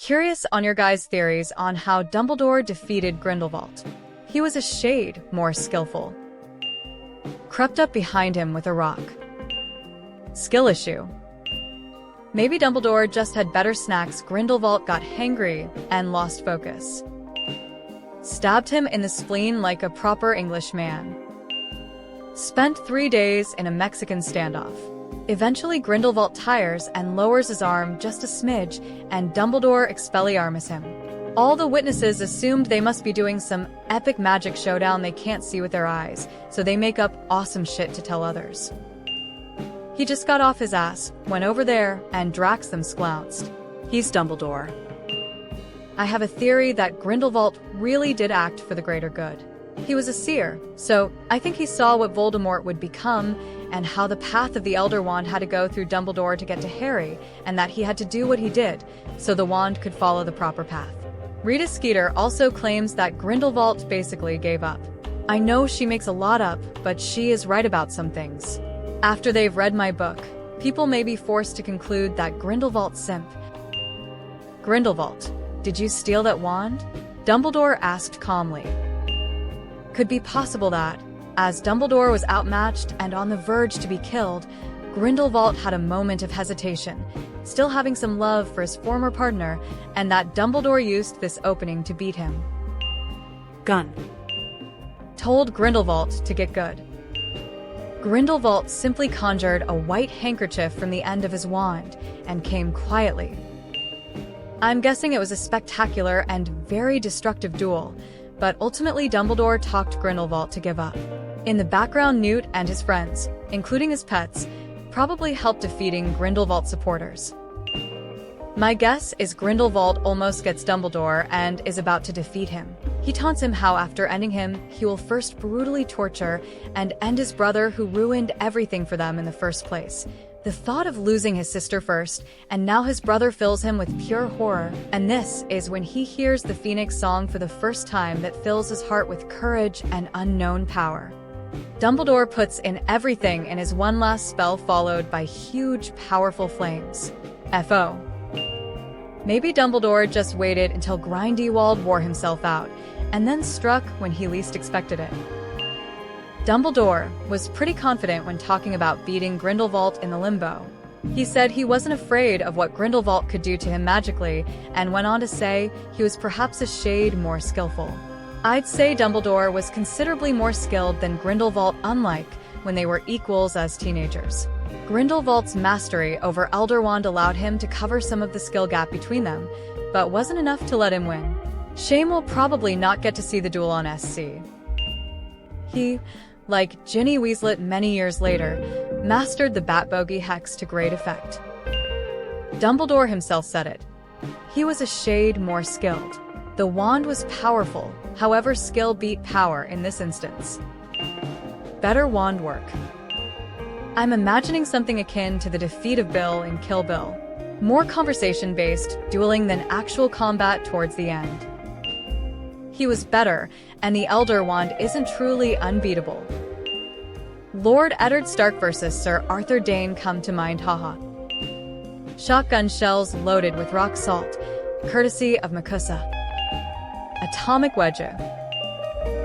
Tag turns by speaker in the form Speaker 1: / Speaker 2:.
Speaker 1: Curious on your guys' theories on how Dumbledore defeated Grindelwald. He was a shade more skillful. Crept up behind him with a rock. Skill issue. Maybe Dumbledore just had better snacks. Grindelwald got hangry and lost focus. Stabbed him in the spleen like a proper English man. Spent 3 days in a Mexican standoff. Eventually Grindelwald tires and lowers his arm just a smidge, and Dumbledore Expelliarmus him. All the witnesses assumed they must be doing some epic magic showdown they can't see with their eyes, so they make up awesome shit to tell others. He just got off his ass, went over there, and Drax them sklounced. He's Dumbledore. I have a theory that Grindelwald really did act for the greater good. He was a seer, so I think he saw what Voldemort would become and how the path of the Elder Wand had to go through Dumbledore to get to Harry, and that he had to do what he did so the wand could follow the proper path. Rita Skeeter also claims that Grindelwald basically gave up. I know she makes a lot up, but she is right about some things. After they've read my book, people may be forced to conclude that Grindelwald's simp. Grindelwald, did you steal that wand? Dumbledore asked calmly. Could be possible that, as Dumbledore was outmatched and on the verge to be killed, Grindelwald had a moment of hesitation, still having some love for his former partner, and that Dumbledore used this opening to beat him.
Speaker 2: Gun.
Speaker 1: Told Grindelwald to get good. Grindelwald simply conjured a white handkerchief from the end of his wand and came quietly. I'm guessing it was a spectacular and very destructive duel, but ultimately Dumbledore talked Grindelwald to give up. In the background, Newt and his friends, including his pets, probably helped defeating Grindelwald's supporters. My guess is Grindelwald almost gets Dumbledore and is about to defeat him. He taunts him how after ending him, he will first brutally torture and end his brother who ruined everything for them in the first place. The thought of losing his sister first, and now his brother fills him with pure horror, and this is when he hears the Phoenix song for the first time that fills his heart with courage and unknown power. Dumbledore puts in everything in his one last spell followed by huge, powerful flames. F.O. Maybe Dumbledore just waited until Grindelwald wore himself out, and then struck when he least expected it. Dumbledore was pretty confident when talking about beating Grindelwald in the limbo. He said he wasn't afraid of what Grindelwald could do to him magically, and went on to say he was perhaps a shade more skillful. I'd say Dumbledore was considerably more skilled than Grindelwald, unlike when they were equals as teenagers. Grindelwald's mastery over Elder Wand allowed him to cover some of the skill gap between them, but wasn't enough to let him win. Shame will probably not get to see the duel on SC. He, like Ginny Weasley many years later, mastered the Bat-Bogey hex to great effect. Dumbledore himself said it. He was a shade more skilled. The wand was powerful, however skill beat power in this instance. Better wand work. I'm imagining something akin to the defeat of Bill in Kill Bill. More conversation-based dueling than actual combat towards the end. He was better, and the Elder Wand isn't truly unbeatable. Lord Eddard Stark versus Sir Arthur Dane come to mind, haha. Shotgun shells loaded with rock salt, courtesy of Makusa. Atomic Wedge.